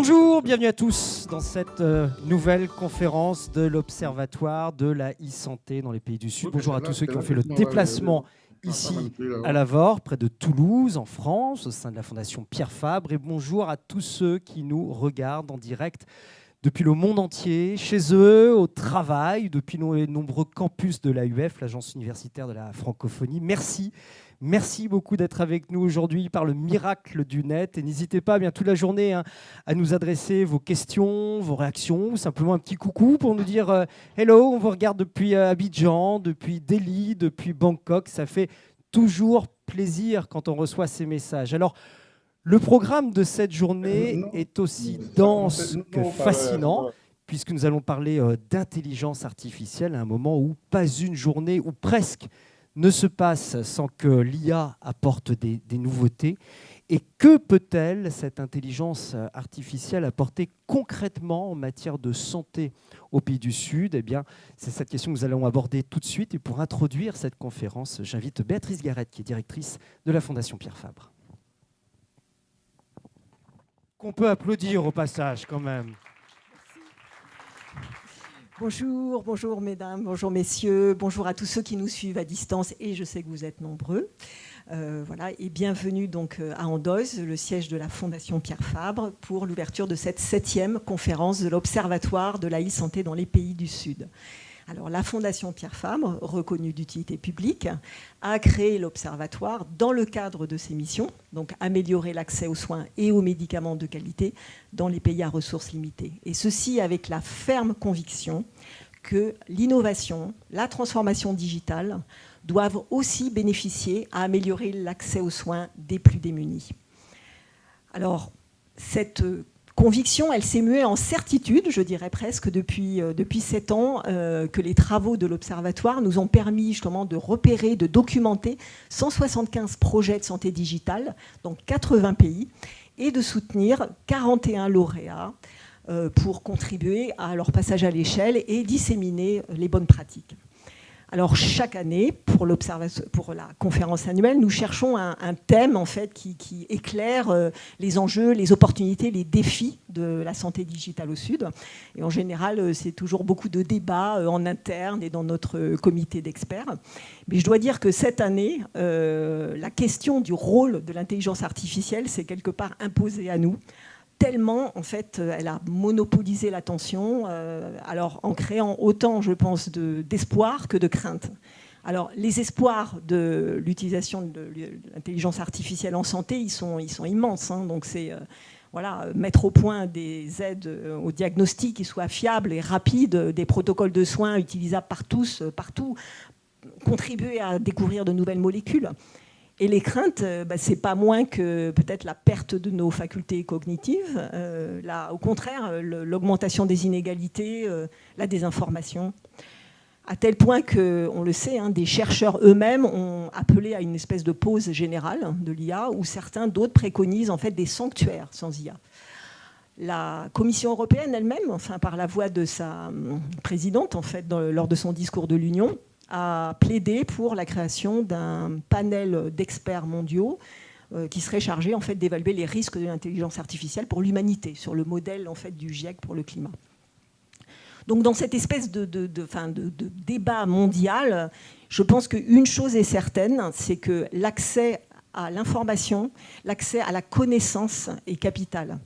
Bonjour, bienvenue à tous dans cette nouvelle conférence de l'Observatoire de la e-santé dans les pays du Sud. Bonjour à tous ceux qui ont fait le déplacement ici à Lavore, près de Toulouse, en France, au sein de la Fondation Pierre Fabre. Et bonjour à tous ceux qui nous regardent en direct depuis le monde entier, chez eux, au travail, depuis les nombreux campus de l'AUF, l'Agence universitaire de la francophonie. Merci beaucoup d'être avec nous aujourd'hui par le miracle du net. Et n'hésitez pas toute la journée à nous adresser vos questions, vos réactions, ou simplement un petit coucou pour nous dire hello, on vous regarde depuis Abidjan, depuis Delhi, depuis Bangkok. Ça fait toujours plaisir quand on reçoit ces messages. Alors, le programme de cette journée est aussi dense que fascinant, puisque nous allons parler d'intelligence artificielle à un moment où pas une journée, ou presque, ne se passe sans que l'IA apporte des nouveautés. Et que peut-elle, cette intelligence artificielle, apporter concrètement en matière de santé au pays du Sud ? Eh bien, c'est cette question que nous allons aborder tout de suite. Et pour introduire cette conférence, j'invite Béatrice Garrett, qui est directrice de la Fondation Pierre Fabre. Qu'on peut applaudir au passage quand même. Bonjour mesdames, bonjour messieurs, bonjour à tous ceux qui nous suivent à distance et je sais que vous êtes nombreux. Voilà, et bienvenue donc à Andoze, le siège de la Fondation Pierre Fabre, pour l'ouverture de cette 7e conférence de l'Observatoire de la e-santé dans les pays du Sud. Alors, la Fondation Pierre Fabre, reconnue d'utilité publique, a créé l'Observatoire dans le cadre de ses missions, donc améliorer l'accès aux soins et aux médicaments de qualité dans les pays à ressources limitées. Et ceci avec la ferme conviction que l'innovation, la transformation digitale doivent aussi bénéficier à améliorer l'accès aux soins des plus démunis. Alors, cette conviction, elle s'est muée en certitude, je dirais presque, depuis 7 ans, que les travaux de l'Observatoire nous ont permis justement de repérer, de documenter 175 projets de santé digitale dans 80 pays et de soutenir 41 lauréats pour contribuer à leur passage à l'échelle et disséminer les bonnes pratiques. Alors chaque année, pour la conférence annuelle, nous cherchons un thème en fait, qui éclaire les enjeux, les opportunités, les défis de la santé digitale au Sud. Et en général, c'est toujours beaucoup de débats en interne et dans notre comité d'experts. Mais je dois dire que cette année, la question du rôle de l'intelligence artificielle s'est quelque part imposée à nous, tellement, en fait, elle a monopolisé l'attention, alors en créant autant, je pense, d'espoir que de crainte. Alors, les espoirs de l'utilisation de l'intelligence artificielle en santé, ils sont immenses. Donc, c'est mettre au point des aides au diagnostic qui soient fiables et rapides, des protocoles de soins utilisables par tous, partout, contribuer à découvrir de nouvelles molécules. Et les craintes, c'est pas moins que peut-être la perte de nos facultés cognitives, au contraire, l'augmentation des inégalités, la désinformation, à tel point qu'on le sait, des chercheurs eux-mêmes ont appelé à une espèce de pause générale de l'IA, où certains d'autres préconisent en fait des sanctuaires sans IA. La Commission européenne elle-même, par la voix de sa présidente, en fait, lors de son discours de l'Union, a plaidé pour la création d'un panel d'experts mondiaux qui serait chargé en fait, d'évaluer les risques de l'intelligence artificielle pour l'humanité, sur le modèle en fait, du GIEC pour le climat. Donc dans cette espèce de débat mondial, je pense qu'une chose est certaine, c'est que l'accès à l'information, l'accès à la connaissance est capital.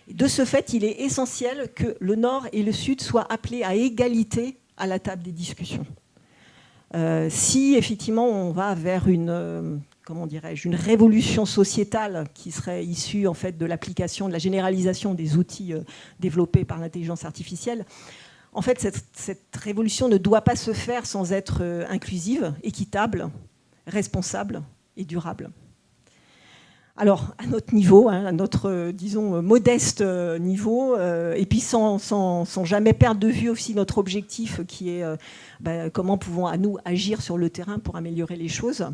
Et de ce fait, il est essentiel que le Nord et le Sud soient appelés à égalité à la table des discussions. Si effectivement on va vers une révolution sociétale qui serait issue en fait de l'application, de la généralisation des outils développés par l'intelligence artificielle, en fait cette révolution ne doit pas se faire sans être inclusive, équitable, responsable et durable. Alors, à notre niveau, à notre, disons, modeste niveau, et puis sans jamais perdre de vue aussi notre objectif qui est comment pouvons-nous agir sur le terrain pour améliorer les choses.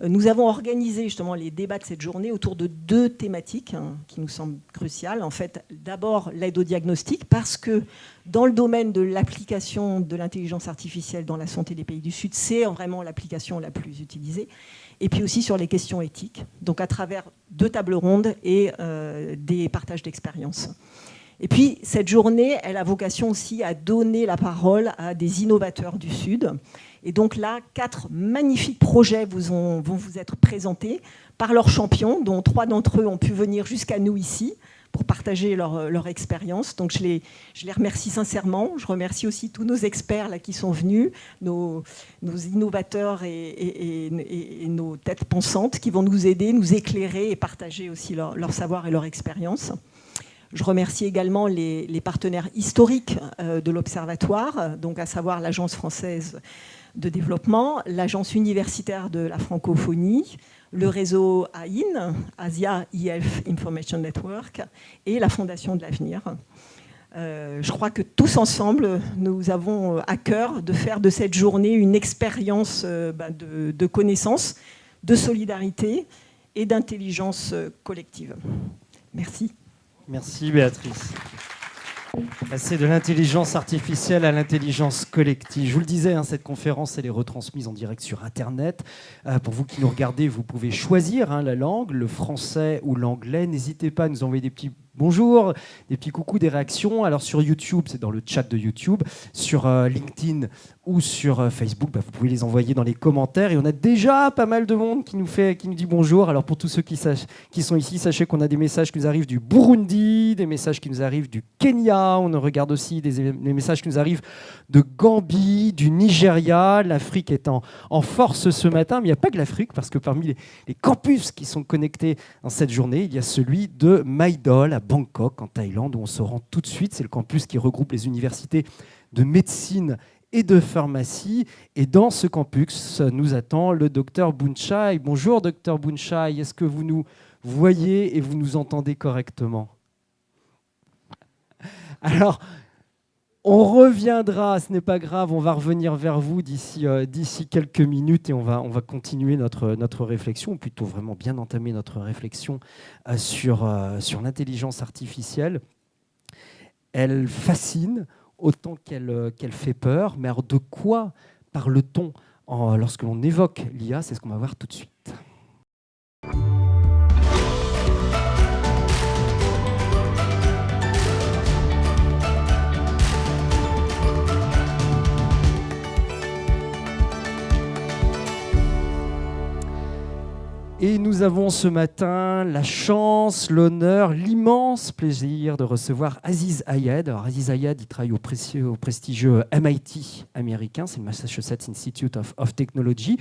Nous avons organisé justement les débats de cette journée autour de 2 thématiques qui nous semblent cruciales. En fait, d'abord, l'aide au diagnostic, parce que dans le domaine de l'application de l'intelligence artificielle dans la santé des pays du Sud, c'est vraiment l'application la plus utilisée. Et puis aussi sur les questions éthiques, donc à travers 2 tables rondes et des partages d'expériences. Et puis, cette journée, elle a vocation aussi à donner la parole à des innovateurs du Sud. Et donc là, 4 magnifiques projets vont vous être présentés par leurs champions, dont 3 d'entre eux ont pu venir jusqu'à nous ici pour partager leur expérience. Donc je les remercie sincèrement. Je remercie aussi tous nos experts là, qui sont venus, nos innovateurs et nos têtes pensantes qui vont nous aider, nous éclairer et partager aussi leur savoir et leur expérience. Je remercie également les partenaires historiques de l'Observatoire, donc à savoir l'Agence française de développement, l'Agence universitaire de la francophonie, le réseau AIN, Asia E-Health Information Network, et la Fondation de l'Avenir. Je crois que tous ensemble, nous avons à cœur de faire de cette journée une expérience de connaissance, de solidarité et d'intelligence collective. Merci. Merci Béatrice. Passer de l'intelligence artificielle à l'intelligence collective. Je vous le disais, cette conférence, elle est retransmise en direct sur Internet. Pour vous qui nous regardez, vous pouvez choisir la langue, le français ou l'anglais. N'hésitez pas à nous envoyer des petits bonjours, des petits coucous, des réactions. Alors sur YouTube, c'est dans le chat de YouTube. Sur LinkedIn ou sur Facebook, vous pouvez les envoyer dans les commentaires. Et on a déjà pas mal de monde qui nous dit bonjour. Alors pour tous ceux qui sont ici, sachez qu'on a des messages qui nous arrivent du Burundi, des messages qui nous arrivent du Kenya. On regarde aussi des messages qui nous arrivent de Gambie, du Nigeria. L'Afrique est en force ce matin. Mais il n'y a pas que l'Afrique, parce que parmi les campus qui sont connectés dans cette journée, il y a celui de Maidol à Bangkok, en Thaïlande, où on se rend tout de suite. C'est le campus qui regroupe les universités de médecine et de pharmacie. Et dans ce campus nous attend le docteur Boonchai. Bonjour docteur Boonchai, est-ce que vous nous voyez et vous nous entendez correctement? Alors, on reviendra, ce n'est pas grave, on va revenir vers vous d'ici quelques minutes et on va continuer notre réflexion, ou plutôt vraiment bien entamer notre réflexion sur l'intelligence artificielle. Elle fascine autant qu'elle fait peur, mais alors de quoi parle-t-on lorsque l'on évoque l'IA? C'est ce qu'on va voir tout de suite. Et nous avons ce matin la chance, l'honneur, l'immense plaisir de recevoir Aziz Ayed. Alors Aziz Ayed, il travaille au prestigieux MIT américain, c'est le Massachusetts Institute of Technology.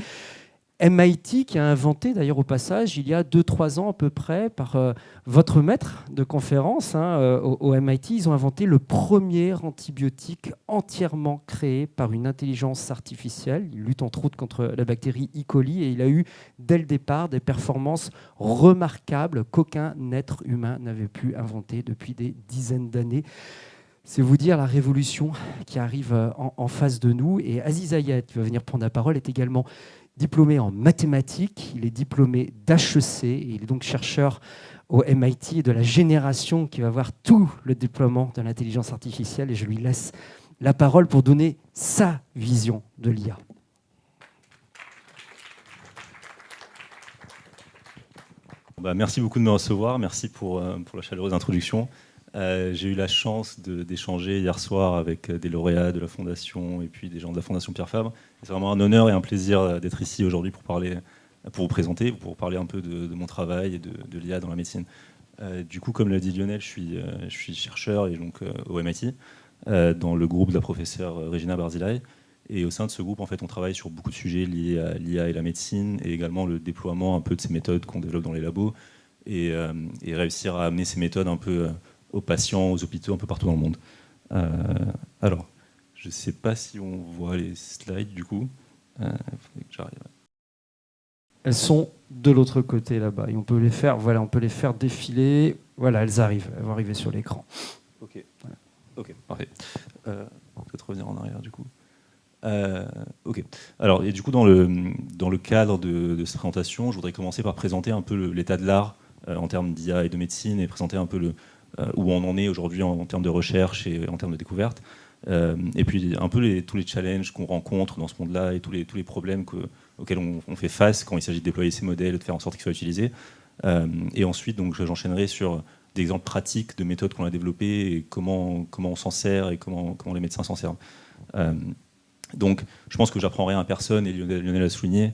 MIT qui a inventé, d'ailleurs au passage, il y a 2-3 ans à peu près, par votre maître de conférence au MIT, ils ont inventé le premier antibiotique entièrement créé par une intelligence artificielle. Il lutte entre autres contre la bactérie E. coli et il a eu dès le départ des performances remarquables qu'aucun être humain n'avait pu inventer depuis des dizaines d'années. C'est vous dire la révolution qui arrive en face de nous. Et Aziz Ayed, qui va venir prendre la parole, est également diplômé en mathématiques, il est diplômé d'HEC, et il est donc chercheur au MIT et de la génération qui va voir tout le déploiement de l'intelligence artificielle. Et je lui laisse la parole pour donner sa vision de l'IA. Merci beaucoup de me recevoir, merci pour la chaleureuse introduction. J'ai eu la chance d'échanger hier soir avec des lauréats de la Fondation et puis des gens de la Fondation Pierre Fabre. C'est vraiment un honneur et un plaisir d'être ici aujourd'hui pour vous présenter, pour parler un peu de mon travail et de l'IA dans la médecine. Du coup, comme l'a dit Lionel, je suis chercheur et donc, au MIT, dans le groupe de la professeure Regina Barzilai. Et au sein de ce groupe, en fait, on travaille sur beaucoup de sujets liés à l'IA et la médecine, et également le déploiement un peu de ces méthodes qu'on développe dans les labos, et réussir à amener ces méthodes un peu aux patients, aux hôpitaux, un peu partout dans le monde. Alors, je ne sais pas si on voit les slides du coup. Il faudrait que j'arrive. Elles sont de l'autre côté là-bas et on peut les faire défiler. Voilà, elles vont arriver sur l'écran. Ok, voilà. Ok, parfait. Peut-être revenir en arrière du coup. Ok. Alors, et du coup, dans le cadre de cette présentation, je voudrais commencer par présenter un peu l'état de l'art en termes d'IA et de médecine et présenter un peu où on en est aujourd'hui en termes de recherche et en termes de découverte. Et puis un peu tous les challenges qu'on rencontre dans ce monde-là et tous les problèmes auxquels on fait face quand il s'agit de déployer ces modèles et de faire en sorte qu'ils soient utilisés. Et ensuite, donc, j'enchaînerai sur d'exemples pratiques de méthodes qu'on a développées et comment on s'en sert et comment les médecins s'en servent. Donc, je pense que j'apprends rien à personne, et Lionel a souligné.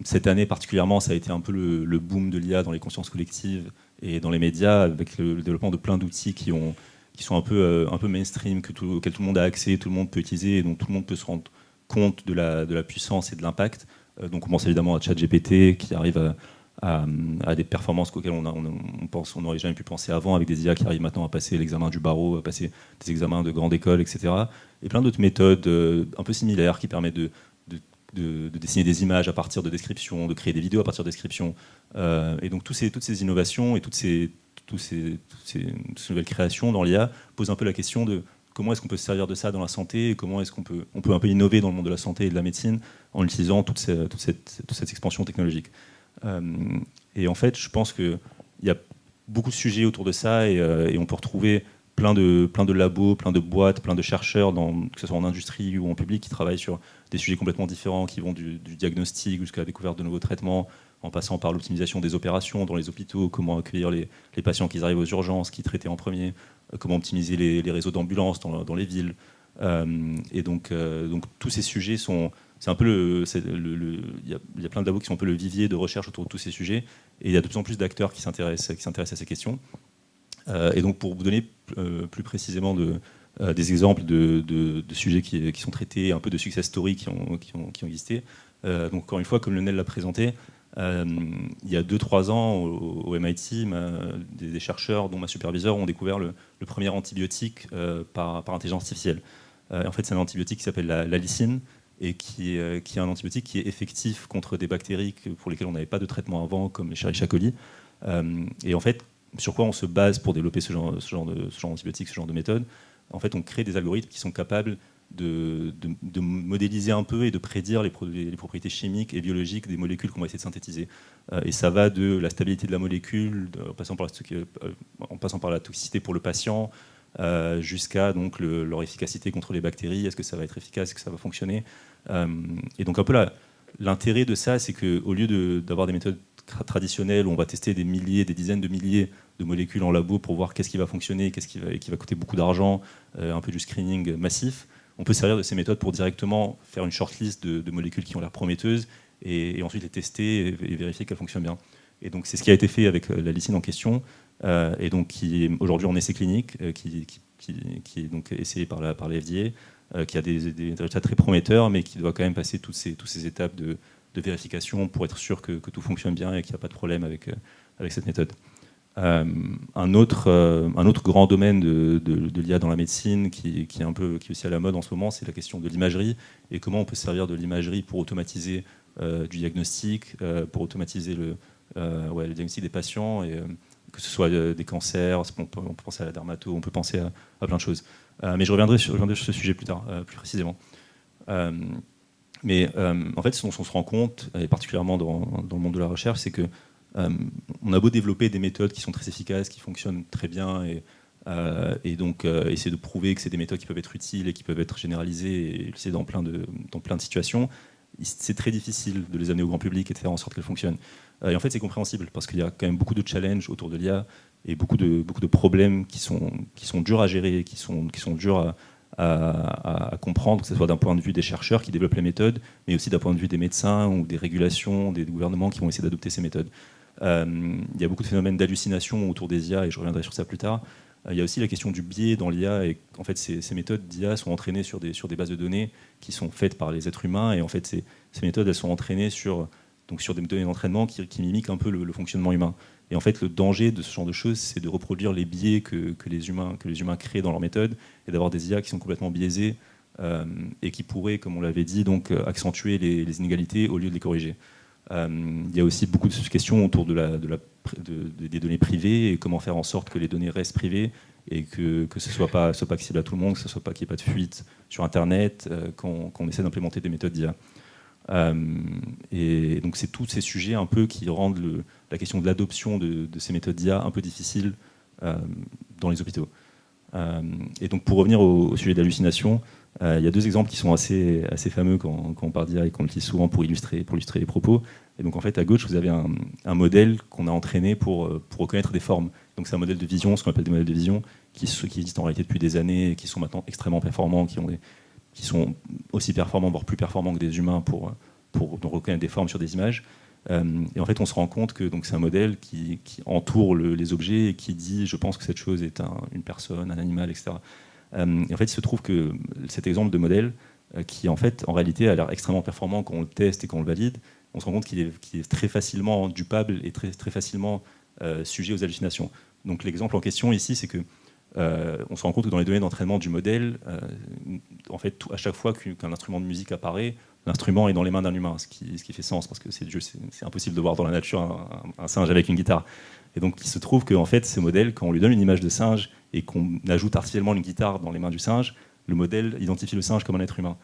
Cette année particulièrement, ça a été un peu le boom de l'IA dans les consciences collectives et dans les médias, avec le développement de plein d'outils qui sont un peu mainstream, auxquels tout le monde a accès, tout le monde peut utiliser, et dont tout le monde peut se rendre compte de la puissance et de l'impact. Donc on pense évidemment à ChatGPT, qui arrive à des performances auxquelles on n'aurait jamais pu penser avant, avec des IA qui arrivent maintenant à passer l'examen du barreau, à passer des examens de grande école, etc. Et plein d'autres méthodes un peu similaires qui permettent de dessiner des images à partir de descriptions, de créer des vidéos à partir de descriptions. Et donc toutes ces innovations et toutes ces nouvelles créations dans l'IA posent un peu la question de comment est-ce qu'on peut se servir de ça dans la santé, et comment est-ce qu'on peut un peu innover dans le monde de la santé et de la médecine en utilisant toute cette expansion technologique. Et en fait, je pense qu'il y a beaucoup de sujets autour de ça, et on peut retrouver plein de labos, plein de boîtes, plein de chercheurs, que ce soit en industrie ou en public, qui travaillent sur des sujets complètement différents, qui vont du diagnostic jusqu'à la découverte de nouveaux traitements, en passant par l'optimisation des opérations dans les hôpitaux, comment accueillir les patients qui arrivent aux urgences, qui traiter en premier, comment optimiser les réseaux d'ambulances dans les villes. Et donc tous ces sujets c'est un peu il y a plein de labos qui sont un peu le vivier de recherche autour de tous ces sujets, et il y a de plus en plus d'acteurs qui s'intéressent à ces questions. Et donc pour vous donner plus précisément des exemples de sujets qui sont traités, un peu de success stories qui ont existé. Donc encore une fois, comme Lionel l'a présenté, il y a 2-3 ans au MIT, des chercheurs dont ma superviseure ont découvert le premier antibiotique par intelligence artificielle. En fait, c'est un antibiotique qui s'appelle l'alicine, et qui est un antibiotique qui est effectif contre des bactéries pour lesquelles on n'avait pas de traitement avant, comme les Escherichia coli. Et en fait, sur quoi on se base pour développer ce genre d'antibiotique, ce genre de méthode? En fait, on crée des algorithmes qui sont capables de modéliser un peu et de prédire les propriétés chimiques et biologiques des molécules qu'on va essayer de synthétiser. Et ça va de la stabilité de la molécule, en passant par la toxicité pour le patient, jusqu'à donc leur efficacité contre les bactéries. Est-ce que ça va être efficace? Est-ce que ça va fonctionner? Et donc un peu l'intérêt de ça, c'est qu'au lieu d'avoir des méthodes traditionnelles où on va tester des dizaines de milliers de molécules en labo pour voir qu'est-ce qui va fonctionner, qu'est-ce qui va coûter beaucoup d'argent, un peu du screening massif, on peut servir de ces méthodes pour directement faire une shortlist de molécules qui ont l'air prometteuses, et ensuite les tester et vérifier qu'elles fonctionnent bien. Et donc c'est ce qui a été fait avec la licine en question, et donc qui est aujourd'hui en essai clinique, qui est donc essayé par la FDA, qui a des résultats très prometteurs, mais qui doit quand même passer toutes ces étapes de vérification pour être sûr que tout fonctionne bien et qu'il n'y a pas de problème avec cette méthode. Un autre grand domaine de l'IA dans la médecine qui est aussi à la mode en ce moment, c'est la question de l'imagerie, et comment on peut se servir de l'imagerie pour automatiser du diagnostic, pour automatiser le diagnostic des patients, et que ce soit des cancers, on peut penser à la dermato, on peut penser à plein de choses. Mais je reviendrai sur ce sujet plus tard, plus précisément. Mais en fait, ce dont on se rend compte, et particulièrement dans le monde de la recherche, c'est que on a beau développer des méthodes qui sont très efficaces, qui fonctionnent très bien, et donc essayer de prouver que c'est des méthodes qui peuvent être utiles et qui peuvent être généralisées et utilisées dans plein de situations, c'est très difficile de les amener au grand public et de faire en sorte qu'elles fonctionnent. Et en fait, c'est compréhensible, parce qu'il y a quand même beaucoup de challenges autour de l'IA, et beaucoup de problèmes qui sont durs à gérer, qui sont durs à comprendre, que ce soit d'un point de vue des chercheurs qui développent les méthodes, mais aussi d'un point de vue des médecins ou des régulations, des gouvernements qui vont essayer d'adopter ces méthodes. Il y a beaucoup de phénomènes d'hallucination autour des IA, et je reviendrai sur ça plus tard. Il y a aussi la question du biais dans l'IA, et en fait ces méthodes d'IA sont entraînées sur des bases de données qui sont faites par les êtres humains, et en fait ces méthodes elles sont entraînées sur des données d'entraînement qui mimiquent un peu le fonctionnement humain. Et en fait le danger de ce genre de choses, c'est de reproduire les biais que les humains créent dans leurs méthodes, et d'avoir des IA qui sont complètement biaisées, et qui pourraient, comme on l'avait dit, donc accentuer les inégalités au lieu de les corriger. Il y a aussi beaucoup de questions autour des données privées, et comment faire en sorte que les données restent privées, et que ce ne soit pas accessible à tout le monde, qu'il n'y ait pas de fuite sur Internet, quand on essaie d'implémenter des méthodes d'IA. Et donc c'est tous ces sujets un peu qui rendent la question de l'adoption de ces méthodes d'IA un peu difficile dans les hôpitaux. Et donc pour revenir au sujet d'hallucination, il y a deux exemples qui sont assez fameux quand on parle d'IA et qu'on utilise souvent pour illustrer les propos. Et donc en fait à gauche vous avez un modèle qu'on a entraîné pour reconnaître des formes. Donc c'est un modèle de vision, ce qu'on appelle des modèles de vision, qui existent en réalité depuis des années et qui sont maintenant extrêmement performants, qui sont aussi performants, voire plus performants que des humains pour reconnaître des formes sur des images. Et en fait, on se rend compte que c'est un modèle qui entoure les objets et qui dit « je pense que cette chose est une personne, un animal, etc. » Et en fait, il se trouve que cet exemple de modèle, qui en fait, en réalité, a l'air extrêmement performant quand on le teste et quand on le valide, on se rend compte qu'il est très facilement dupable et très, très facilement sujet aux hallucinations. Donc l'exemple en question ici, c'est que on se rend compte que dans les données d'entraînement du modèle, en fait, à chaque fois qu'un instrument de musique apparaît, l'instrument est dans les mains d'un humain, ce qui fait sens, parce que c'est impossible de voir dans la nature un singe avec une guitare. Et donc il se trouve que en fait, ces modèles, quand on lui donne une image de singe et qu'on ajoute artificiellement une guitare dans les mains du singe, le modèle identifie le singe comme un être humain.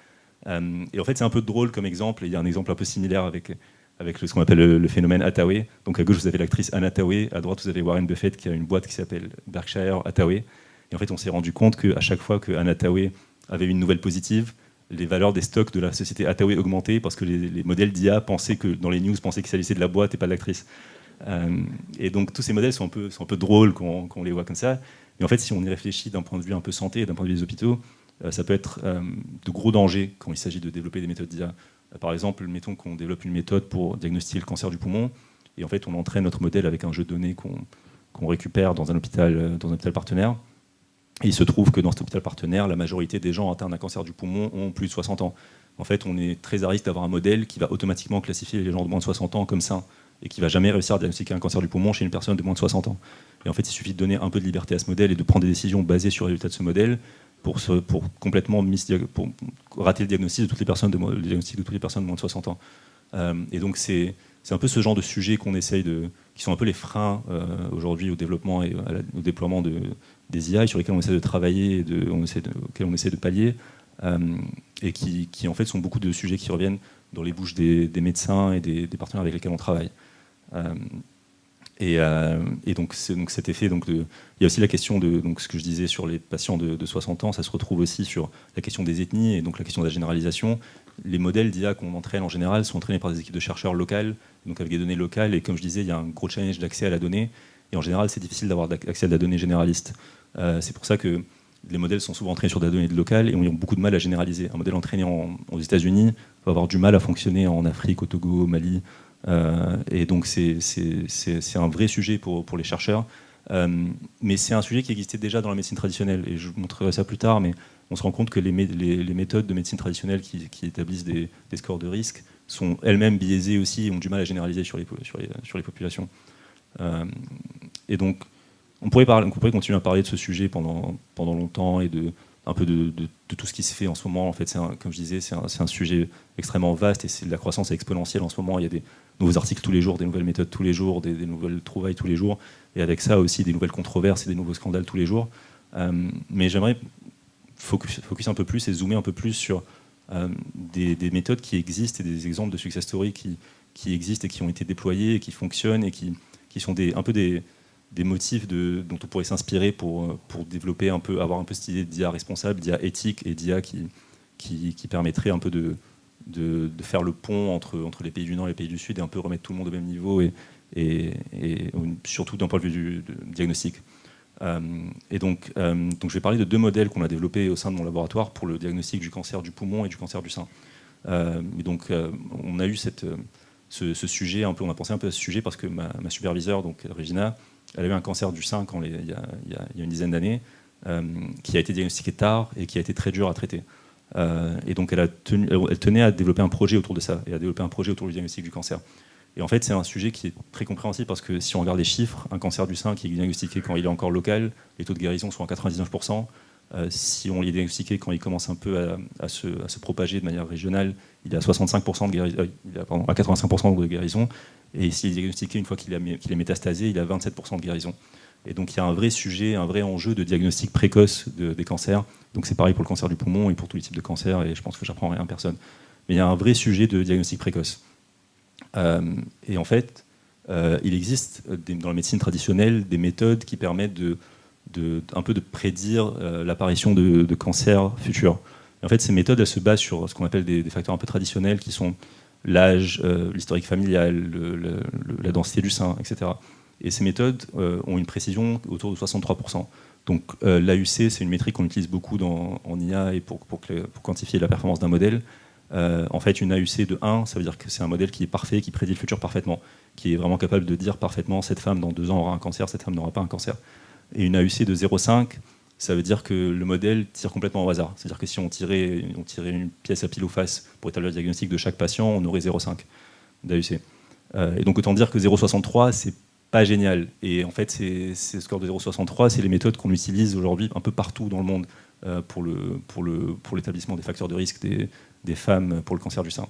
Et en fait, c'est un peu drôle comme exemple, et il y a un exemple un peu similaire avec ce qu'on appelle le phénomène Hathaway. Donc à gauche, vous avez l'actrice Anne Hathaway, à droite, vous avez Warren Buffett qui a une boîte qui s'appelle Berkshire Hathaway. Et en fait, on s'est rendu compte qu'à chaque fois que Anne Hathaway avait une nouvelle positive, les valeurs des stocks de la société Hathaway augmentaient parce que les modèles d'IA pensaient que, dans les news, pensaient qu'il s'agissait de la boîte et pas de l'actrice. Et donc tous ces modèles sont un peu drôles quand on les voit comme ça. Mais en fait, si on y réfléchit d'un point de vue un peu santé, d'un point de vue des hôpitaux, ça peut être de gros dangers quand il s'agit de développer des méthodes d'IA. Par exemple, mettons qu'on développe une méthode pour diagnostiquer le cancer du poumon, et en fait, on entraîne notre modèle avec un jeu de données qu'on récupère dans un hôpital partenaire. Et il se trouve que dans cet hôpital partenaire, la majorité des gens atteints d'un cancer du poumon ont plus de 60 ans. En fait, on est très à risque d'avoir un modèle qui va automatiquement classifier les gens de moins de 60 ans comme sains, et qui ne va jamais réussir à diagnostiquer un cancer du poumon chez une personne de moins de 60 ans. Et en fait, il suffit de donner un peu de liberté à ce modèle et de prendre des décisions basées sur les résultats de ce modèle pour complètement rater le diagnostic de toutes les personnes de moins de 60 ans. Et donc c'est un peu ce genre de sujet qu'on essaye qui sont un peu les freins aujourd'hui au développement et au déploiement des IA, et sur lesquels on essaie de travailler, auxquels on essaie de pallier, et qui en fait sont beaucoup de sujets qui reviennent dans les bouches des médecins et des partenaires avec lesquels on travaille. Et donc cet effet, il y a aussi la question de ce que je disais sur les patients de 60 ans, ça se retrouve aussi sur la question des ethnies et donc la question de la généralisation. Les modèles d'IA qu'on entraîne en général sont entraînés par des équipes de chercheurs locales, donc avec des données locales, et comme je disais, il y a un gros challenge d'accès à la donnée, et en général c'est difficile d'avoir accès à de la donnée généraliste. C'est pour ça que les modèles sont souvent entraînés sur de la donnée locale et ont beaucoup de mal à généraliser. Un modèle entraîné aux États-Unis va avoir du mal à fonctionner en Afrique, au Togo, au Mali. Et donc c'est un vrai sujet pour les chercheurs, mais c'est un sujet qui existait déjà dans la médecine traditionnelle, et je vous montrerai ça plus tard, mais on se rend compte que les méthodes de médecine traditionnelle qui établissent des scores de risque sont elles-mêmes biaisées aussi et ont du mal à généraliser sur les populations. Et donc on pourrait continuer à parler de ce sujet pendant longtemps et un peu de tout ce qui se fait en ce moment. En fait, comme je disais, c'est un sujet extrêmement vaste, et la croissance est exponentielle en ce moment. Il y a des nouveaux articles tous les jours, des nouvelles méthodes tous les jours, des nouvelles trouvailles tous les jours, et avec ça aussi des nouvelles controverses et des nouveaux scandales tous les jours. Mais j'aimerais focus un peu plus et zoomer un peu plus sur des méthodes qui existent et des exemples de success stories qui existent et qui ont été déployés et qui fonctionnent et qui sont un peu des motifs dont on pourrait s'inspirer pour développer avoir un peu cette idée d'IA responsable, d'IA éthique et d'IA qui permettrait un peu de faire le pont entre les pays du Nord et les pays du Sud et un peu remettre tout le monde au même niveau et surtout d'un point de vue du diagnostic. Et donc je vais parler de 2 modèles qu'on a développés au sein de mon laboratoire pour le diagnostic du cancer du poumon et du cancer du sein. Et donc on a eu ce sujet on a pensé un peu à ce sujet parce que ma superviseure, donc Regina, elle a eu un cancer du sein il y a une dizaine d'années, qui a été diagnostiqué tard et qui a été très dur à traiter. Et donc elle tenait à développer un projet autour de ça, et à développer un projet autour du diagnostic du cancer. Et en fait, c'est un sujet qui est très compréhensible parce que si on regarde les chiffres, un cancer du sein qui est diagnostiqué quand il est encore local, les taux de guérison sont à 99%. Si on l'est diagnostiqué quand il commence un peu à se propager de manière régionale, il est à 65% de guérison, à 85% de guérison. Et s'il est diagnostiqué une fois qu'il est métastasé, il est à 27% de guérison. Et donc il y a un vrai sujet, un vrai enjeu de diagnostic précoce des cancers. Donc c'est pareil pour le cancer du poumon et pour tous les types de cancers, et je pense que j'apprends rien à personne. Mais il y a un vrai sujet de diagnostic précoce. Et en fait, il existe dans la médecine traditionnelle des méthodes qui permettent un peu de prédire l'apparition de cancers futurs. Et en fait, ces méthodes, elles se basent sur ce qu'on appelle des facteurs un peu traditionnels qui sont l'âge, l'historique familial, la densité du sein, etc. Et ces méthodes ont une précision autour de 63%. Donc l'AUC, c'est une métrique qu'on utilise beaucoup en IA et pour quantifier la performance d'un modèle. En fait, une AUC de 1, ça veut dire que c'est un modèle qui est parfait, qui prédit le futur parfaitement, qui est vraiment capable de dire parfaitement cette femme dans 2 ans aura un cancer, cette femme n'aura pas un cancer. Et une AUC de 0,5, ça veut dire que le modèle tire complètement au hasard. C'est-à-dire que si on tirait une pièce à pile ou face pour établir le diagnostic de chaque patient, on aurait 0,5 d'AUC. Et donc autant dire que 0,63, c'est pas génial. Et en fait, ces scores de 0,63, c'est les méthodes qu'on utilise aujourd'hui un peu partout dans le monde pour l'établissement des facteurs de risque des femmes pour le cancer du sein.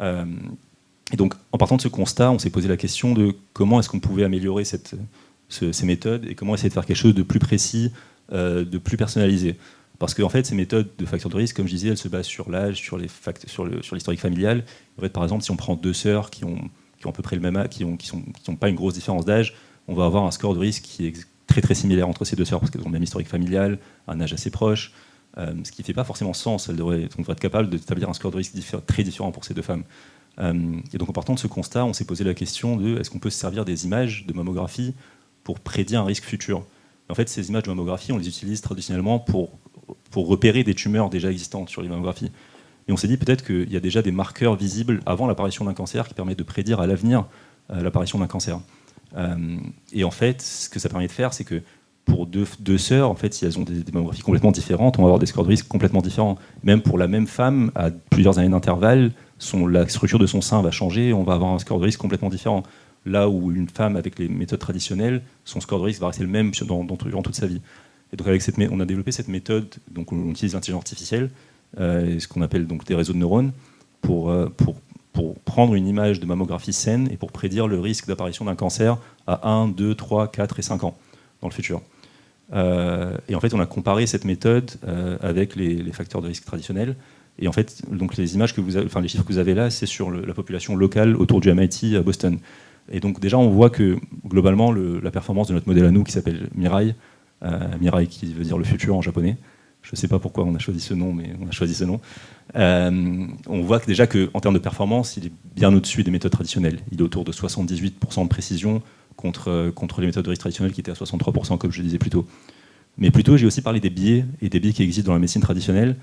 Et donc, en partant de ce constat, on s'est posé la question de comment est-ce qu'on pouvait améliorer ces méthodes et comment essayer de faire quelque chose de plus précis, de plus personnalisé. Parce qu'en fait, ces méthodes de facteurs de risque, comme je disais, elles se basent sur l'âge, sur l'historique familial. En fait, par exemple, si on prend 2 sœurs qui ont à peu près le même âge, qui n'ont pas une grosse différence d'âge, on va avoir un score de risque qui est très très similaire entre ces 2 sœurs parce qu'elles ont le même historique familial, un âge assez proche, ce qui ne fait pas forcément sens. On devrait être capable d'établir un score de risque très différent pour ces 2 femmes. Et donc en partant de ce constat, on s'est posé la question de est-ce qu'on peut se servir des images de mammographie pour prédire un risque futur. En fait, ces images de mammographie, on les utilise traditionnellement pour repérer des tumeurs déjà existantes sur les mammographies. Et on s'est dit peut-être qu'il y a déjà des marqueurs visibles avant l'apparition d'un cancer qui permettent de prédire à l'avenir l'apparition d'un cancer. Et en fait, ce que ça permet de faire, c'est que pour deux sœurs, en fait, si elles ont des mammographies complètement différentes, on va avoir des scores de risque complètement différents. Même pour la même femme, à plusieurs années d'intervalle, la structure de son sein va changer, on va avoir un score de risque complètement différent. Là où une femme avec les méthodes traditionnelles, son score de risque va rester le même durant toute sa vie. Et donc on a développé cette méthode, donc on utilise l'intelligence artificielle, ce qu'on appelle donc des réseaux de neurones, pour prendre une image de mammographie saine et pour prédire le risque d'apparition d'un cancer à 1, 2, 3, 4 et 5 ans dans le futur. Et en fait, on a comparé cette méthode avec les facteurs de risque traditionnels. Et en fait, donc les chiffres que vous avez là, c'est sur la population locale autour du MIT à Boston. Et donc déjà, on voit que globalement, la performance de notre modèle à nous, qui s'appelle Mirai, Mirai qui veut dire le futur en japonais. Je ne sais pas pourquoi on a choisi ce nom, mais on a choisi ce nom. On voit que déjà qu'en termes de performance, il est bien au-dessus des méthodes traditionnelles. Il est autour de 78% de précision contre les méthodes de risque traditionnelles qui étaient à 63%, comme je le disais plus tôt. Mais plutôt, j'ai aussi parlé des biais, et des biais qui existent dans la médecine traditionnelle.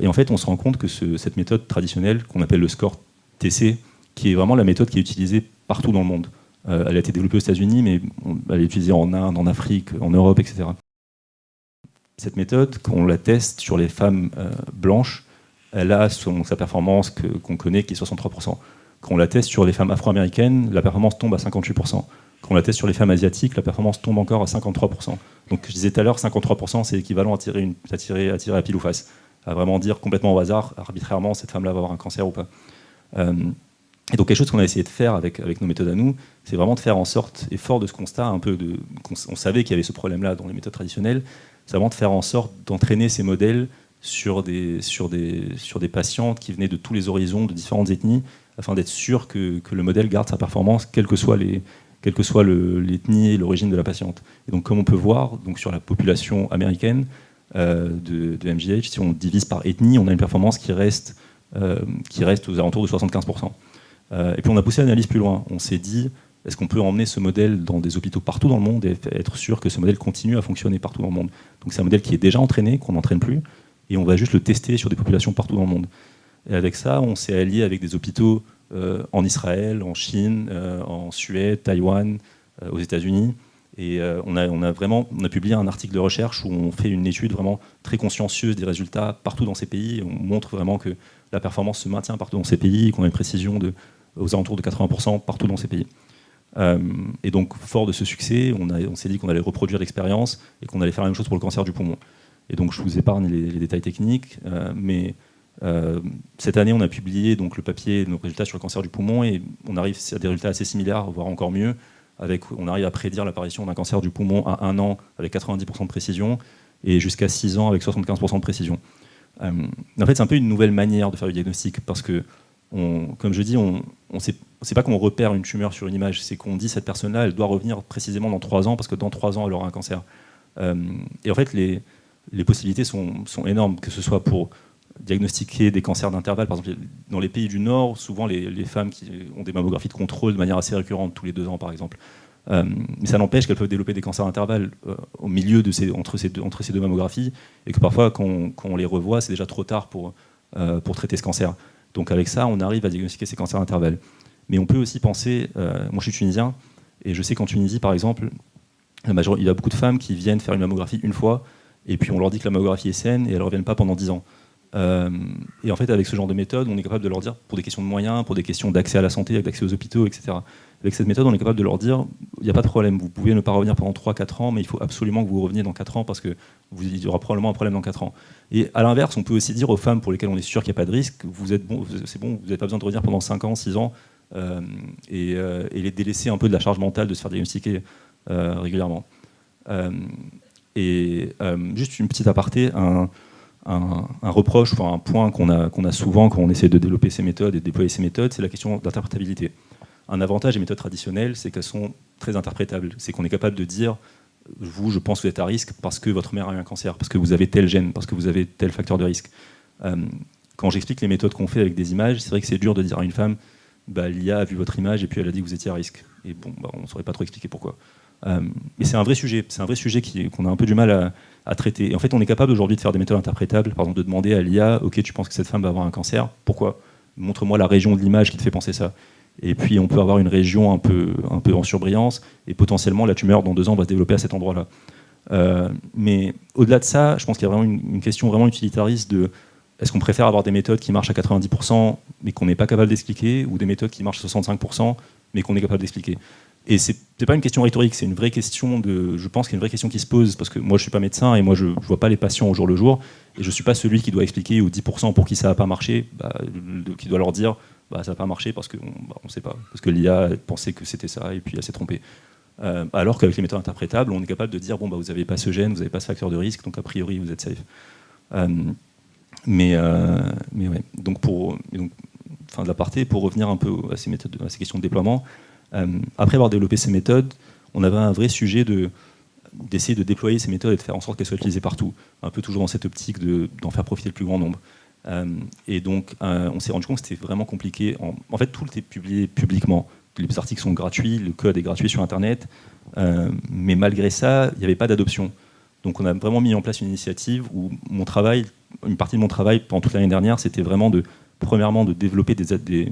Et en fait, on se rend compte que cette méthode traditionnelle, qu'on appelle le score TC, qui est vraiment la méthode qui est utilisée partout dans le monde. Elle a été développée aux États-Unis, mais elle est utilisée en Inde, en Afrique, en Europe, etc. Cette méthode, quand on la teste sur les femmes blanches, elle a sa performance qu'on connaît, qui est 63%. Quand on la teste sur les femmes afro-américaines, la performance tombe à 58%. Quand on la teste sur les femmes asiatiques, la performance tombe encore à 53%. Donc je disais tout à l'heure, 53%, c'est équivalent à tirer à pile ou face. À vraiment dire complètement au hasard, arbitrairement, cette femme-là va avoir un cancer ou pas. Et donc quelque chose qu'on a essayé de faire avec nos méthodes à nous, c'est vraiment de faire en sorte, et fort de ce constat, on savait qu'il y avait ce problème-là dans les méthodes traditionnelles, c'est vraiment de faire en sorte d'entraîner ces modèles sur des patientes qui venaient de tous les horizons, de différentes ethnies, afin d'être sûr que le modèle garde sa performance, quelle que soit l'ethnie et l'origine de la patiente. Et donc comme on peut voir, donc sur la population américaine de MGH, si on divise par ethnie, on a une performance qui reste aux alentours de 75%. Et puis on a poussé l'analyse plus loin. On s'est dit, est-ce qu'on peut emmener ce modèle dans des hôpitaux partout dans le monde et être sûr que ce modèle continue à fonctionner partout dans le monde. Donc c'est un modèle qui est déjà entraîné, qu'on n'entraîne plus, et on va juste le tester sur des populations partout dans le monde. Et avec ça, on s'est allié avec des hôpitaux en Israël, en Chine, en Suède, Taïwan, aux États-Unis. Et on a publié un article de recherche où on fait une étude vraiment très consciencieuse des résultats partout dans ces pays. Et on montre vraiment que la performance se maintient partout dans ces pays, qu'on a une précision aux alentours de 80% partout dans ces pays. Et donc, fort de ce succès, on s'est dit qu'on allait reproduire l'expérience et qu'on allait faire la même chose pour le cancer du poumon. Et donc, je vous épargne les détails techniques, mais cette année, on a publié donc, le papier, nos résultats sur le cancer du poumon, et on arrive à des résultats assez similaires, voire encore mieux. On arrive à prédire l'apparition d'un cancer du poumon à 1 an avec 90% de précision, et jusqu'à 6 ans avec 75% de précision. En fait, c'est un peu une nouvelle manière de faire le diagnostic, parce que, comme je dis, c'est pas qu'on repère une tumeur sur une image, c'est qu'on dit cette personne-là, elle doit revenir précisément dans 3 ans, parce que dans 3 ans, elle aura un cancer. Et en fait, les possibilités sont énormes, que ce soit pour diagnostiquer des cancers d'intervalle. Par exemple, dans les pays du Nord, souvent, les femmes qui ont des mammographies de contrôle de manière assez récurrente, tous les 2 ans, par exemple. Mais ça n'empêche qu'elles peuvent développer des cancers d'intervalle au milieu entre ces deux mammographies, et que parfois, quand on les revoit, c'est déjà trop tard pour traiter ce cancer. Donc avec ça, on arrive à diagnostiquer ces cancers d'intervalle. Mais on peut aussi penser, moi je suis tunisien, et je sais qu'en Tunisie, par exemple, il y a beaucoup de femmes qui viennent faire une mammographie une fois, et puis on leur dit que la mammographie est saine, et elles ne reviennent pas pendant 10 ans. Et en fait, avec ce genre de méthode, on est capable de leur dire, pour des questions de moyens, pour des questions d'accès à la santé, d'accès aux hôpitaux, etc. Avec cette méthode, on est capable de leur dire, il n'y a pas de problème, vous pouvez ne pas revenir pendant 3-4 ans, mais il faut absolument que vous reveniez dans 4 ans, parce qu'il y aura probablement un problème dans 4 ans. Et à l'inverse, on peut aussi dire aux femmes pour lesquelles on est sûr qu'il n'y a pas de risque, c'est bon, vous n'avez pas besoin de revenir pendant 5 ans, 6 ans, et les délaisser un peu de la charge mentale de se faire diagnostiquer régulièrement. Juste une petite aparté, un reproche, enfin un point qu'on a souvent quand on essaie de développer ces méthodes et de déployer ces méthodes, c'est la question d'interprétabilité. Un avantage des méthodes traditionnelles, c'est qu'elles sont très interprétables. C'est qu'on est capable de dire, vous, je pense que vous êtes à risque parce que votre mère a eu un cancer, parce que vous avez tel gène, parce que vous avez tel facteur de risque. Quand j'explique les méthodes qu'on fait avec des images, c'est vrai que c'est dur de dire à une femme, l'IA a vu votre image et puis elle a dit que vous étiez à risque. Et bon, on ne saurait pas trop expliquer pourquoi. Mais c'est un vrai sujet qu'on a un peu du mal à traiter. Et en fait, on est capable aujourd'hui de faire des méthodes interprétables, par exemple de demander à l'IA, ok, tu penses que cette femme va avoir un cancer, pourquoi? Montre-moi la région de l'image qui te fait penser ça. Et puis on peut avoir une région un peu en surbrillance, et potentiellement la tumeur dans 2 ans va se développer à cet endroit-là. Mais au-delà de ça, je pense qu'il y a vraiment une question vraiment utilitariste de est-ce qu'on préfère avoir des méthodes qui marchent à 90% mais qu'on n'est pas capable d'expliquer, ou des méthodes qui marchent à 65% mais qu'on est capable d'expliquer. Et c'est pas une question rhétorique, c'est une vraie question je pense qu'il y a une vraie question qui se pose, parce que moi je suis pas médecin et moi je vois pas les patients au jour le jour, et je suis pas celui qui doit expliquer aux 10% pour qui ça a pas marché, qui doit leur dire ça n'a pas marché parce qu'on ne sait pas, parce que l'IA pensait que c'était ça et puis elle s'est trompée. Alors qu'avec les méthodes interprétables, on est capable de dire vous n'avez pas ce gène, vous n'avez pas ce facteur de risque, donc a priori vous êtes safe. Mais ouais. Donc fin de l'aparté, pour revenir un peu à ces méthodes, à ces questions de déploiement, après avoir développé ces méthodes, on avait un vrai sujet d'essayer de déployer ces méthodes et de faire en sorte qu'elles soient utilisées partout, un peu toujours dans cette optique d'en faire profiter le plus grand nombre. Et donc, on s'est rendu compte que c'était vraiment compliqué. En fait, tout était publié publiquement. Les articles sont gratuits, le code est gratuit sur Internet, mais malgré ça, il n'y avait pas d'adoption. Donc, on a vraiment mis en place une initiative où une partie de mon travail pendant toute l'année dernière, c'était vraiment premièrement de développer des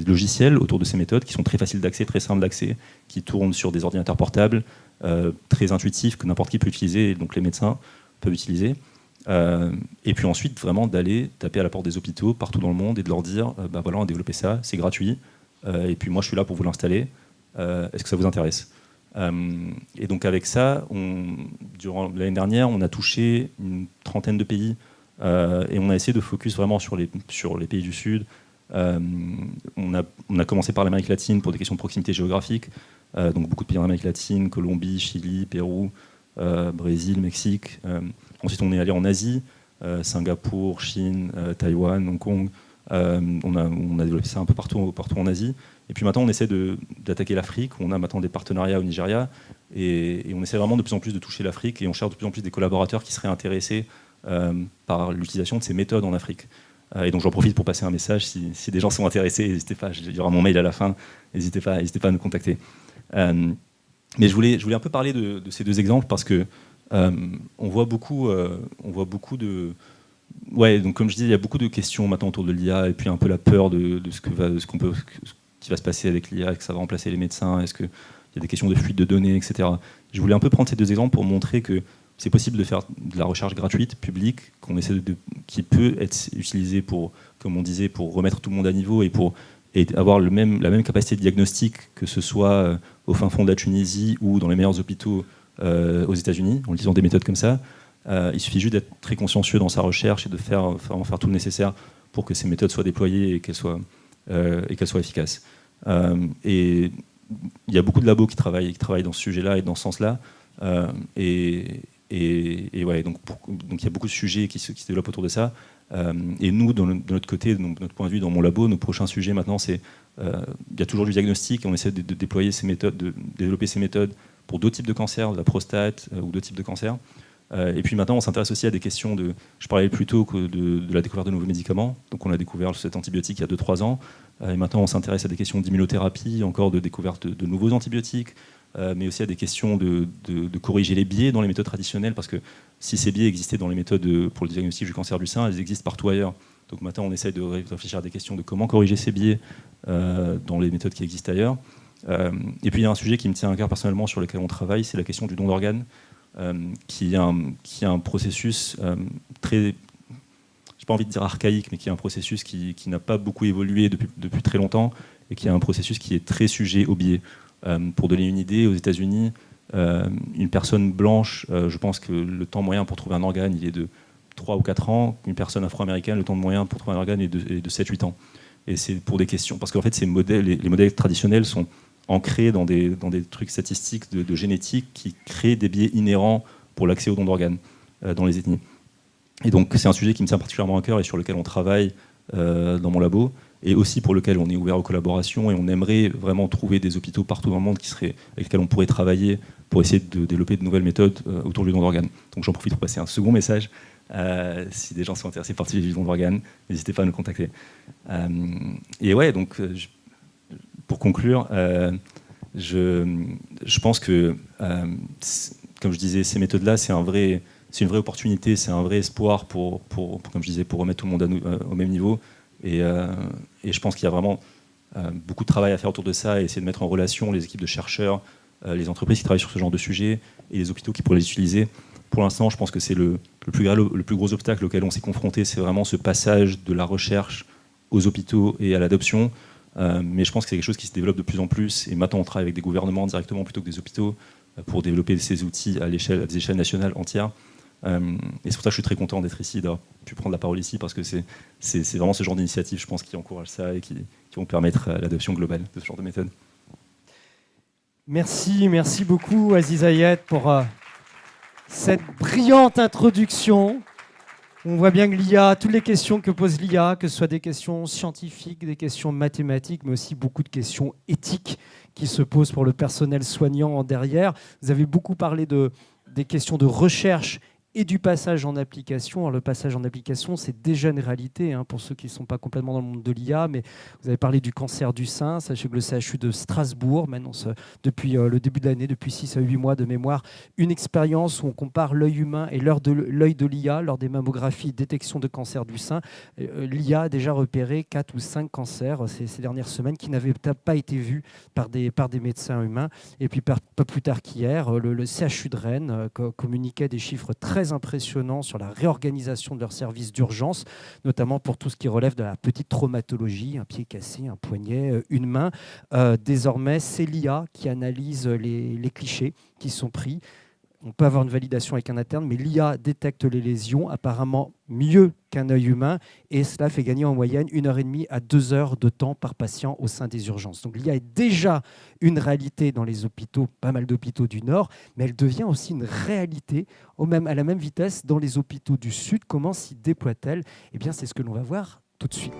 logiciels autour de ces méthodes qui sont très faciles d'accès, très simples d'accès, qui tournent sur des ordinateurs portables, très intuitifs, que n'importe qui peut utiliser, et donc les médecins peuvent utiliser. Et puis ensuite, vraiment d'aller taper à la porte des hôpitaux partout dans le monde et de leur dire voilà, on a développé ça, c'est gratuit, et puis moi je suis là pour vous l'installer, est-ce que ça vous intéresse? Et donc avec ça, durant l'année dernière, on a touché une 30aine de pays, et on a essayé de focus vraiment sur les pays du Sud. On a commencé par l'Amérique latine pour des questions de proximité géographique, donc beaucoup de pays en Amérique latine, Colombie, Chili, Pérou, Brésil, Mexique. Ensuite, on est allé en Asie, Singapour, Chine, Taïwan, Hong Kong. On a développé ça un peu partout en Asie. Et puis maintenant, on essaie d'attaquer l'Afrique. On a maintenant des partenariats au Nigeria. Et on essaie vraiment de plus en plus de toucher l'Afrique. Et on cherche de plus en plus des collaborateurs qui seraient intéressés par l'utilisation de ces méthodes en Afrique. Et donc, j'en profite pour passer un message. Si des gens sont intéressés, n'hésitez pas. Il y aura mon mail à la fin. N'hésitez pas à nous contacter. Mais je voulais un peu parler de ces 2 exemples parce que on voit beaucoup de... Ouais, donc comme je disais, il y a beaucoup de questions maintenant autour de l'IA et puis un peu la peur de ce qui va se passer avec l'IA, que ça va remplacer les médecins, est-ce qu'il y a des questions de fuite de données, etc. Je voulais un peu prendre ces 2 exemples pour montrer que c'est possible de faire de la recherche gratuite, publique, qui peut être utilisée pour, comme on disait, pour remettre tout le monde à niveau et avoir la même capacité de diagnostic, que ce soit au fin fond de la Tunisie ou dans les meilleurs hôpitaux aux États-Unis, en utilisant des méthodes comme ça. Il suffit juste d'être très consciencieux dans sa recherche et de faire tout le nécessaire pour que ces méthodes soient déployées et qu'elles soient efficaces. Et il y a beaucoup de labos qui travaillent dans ce sujet-là et dans ce sens-là. Et ouais, donc il y a beaucoup de sujets qui se développent autour de ça. Et nous, de notre côté, de notre point de vue, dans mon labo, nos prochains sujets maintenant, c'est il y a toujours du diagnostic et on essaie de déployer ces méthodes, de développer ces méthodes pour d'autres types de cancers, de la prostate ou d'autres types de cancers. Et puis maintenant, on s'intéresse aussi à des questions je parlais plus tôt que de la découverte de nouveaux médicaments. Donc on a découvert cet antibiotique il y a 2-3 ans. Et maintenant, on s'intéresse à des questions d'immunothérapie, encore de découverte de nouveaux antibiotiques, mais aussi à des questions de corriger les biais dans les méthodes traditionnelles, parce que si ces biais existaient dans les méthodes pour le diagnostic du cancer du sein, elles existent partout ailleurs. Donc maintenant, on essaye de réfléchir à des questions de comment corriger ces biais dans les méthodes qui existent ailleurs. Et puis il y a un sujet qui me tient à cœur personnellement sur lequel on travaille, c'est la question du don d'organes, qui est un processus très, j'ai pas envie de dire archaïque, mais qui est un processus qui n'a pas beaucoup évolué depuis très longtemps, et qui est un processus qui est très sujet au biais. Pour donner une idée, aux États-Unis, une personne blanche, je pense que le temps moyen pour trouver un organe, il est de 3 ou 4 ans. Une personne afro-américaine, le temps moyen pour trouver un organe est de 7-8 ans. Et c'est pour des questions, parce qu'en fait, les modèles traditionnels sont ancrés dans des trucs statistiques de génétique qui créent des biais inhérents pour l'accès aux dons d'organes dans les ethnies. Et donc, c'est un sujet qui me tient particulièrement à cœur et sur lequel on travaille dans mon labo, et aussi pour lequel on est ouvert aux collaborations, et on aimerait vraiment trouver des hôpitaux partout dans le monde avec lesquels on pourrait travailler pour essayer de développer de nouvelles méthodes autour du don d'organes. Donc j'en profite pour passer un second message. Si des gens sont intéressés par le sujet du don d'organes, n'hésitez pas à nous contacter. Et ouais, donc pour conclure, je pense que, comme je disais, ces méthodes-là, c'est une vraie opportunité, c'est un vrai espoir pour comme je disais, pour remettre tout le monde au même niveau. Et je pense qu'il y a vraiment beaucoup de travail à faire autour de ça, et essayer de mettre en relation les équipes de chercheurs, les entreprises qui travaillent sur ce genre de sujet, et les hôpitaux qui pourraient les utiliser. Pour l'instant, je pense que c'est le plus gros obstacle auquel on s'est confronté, c'est vraiment ce passage de la recherche aux hôpitaux et à l'adoption. Mais je pense que c'est quelque chose qui se développe de plus en plus, et maintenant on travaille avec des gouvernements directement plutôt que des hôpitaux pour développer ces outils à des échelles nationales entières. Et c'est pour ça que je suis très content d'être ici, d'avoir pu prendre la parole ici, parce que c'est vraiment ce genre d'initiative, je pense, qui encourage ça et qui vont permettre l'adoption globale de ce genre de méthode. Merci beaucoup Aziz Ayed pour cette brillante introduction. On voit bien que l'IA, toutes les questions que pose l'IA, que ce soit des questions scientifiques, des questions mathématiques, mais aussi beaucoup de questions éthiques qui se posent pour le personnel soignant derrière. Vous avez beaucoup parlé des questions de recherche et du passage en application. Alors, le passage en application, c'est déjà une réalité pour ceux qui ne sont pas complètement dans le monde de l'IA, mais vous avez parlé du cancer du sein. Sachez que le CHU de Strasbourg m'annonce depuis le début de l'année, depuis 6 à 8 mois de mémoire, une expérience où on compare l'œil humain et l'œil de l'IA lors des mammographies détection de cancer du sein. L'IA a déjà repéré 4 ou 5 cancers ces dernières semaines qui n'avaient pas été vus par des médecins humains. Et puis, pas plus tard qu'hier, le CHU de Rennes communiquait des chiffres très impressionnants sur la réorganisation de leurs services d'urgence, notamment pour tout ce qui relève de la petite traumatologie, un pied cassé, un poignet, une main. Désormais, c'est l'IA qui analyse les clichés qui sont pris. On peut avoir une validation avec un interne, mais l'IA détecte les lésions apparemment mieux qu'un œil humain, et cela fait gagner en moyenne 1h30 à 2 heures de temps par patient au sein des urgences. Donc l'IA est déjà une réalité dans les hôpitaux, pas mal d'hôpitaux du Nord, mais elle devient aussi une réalité à la même vitesse dans les hôpitaux du Sud. Comment s'y déploie-t-elle ? Eh bien, c'est ce que l'on va voir tout de suite.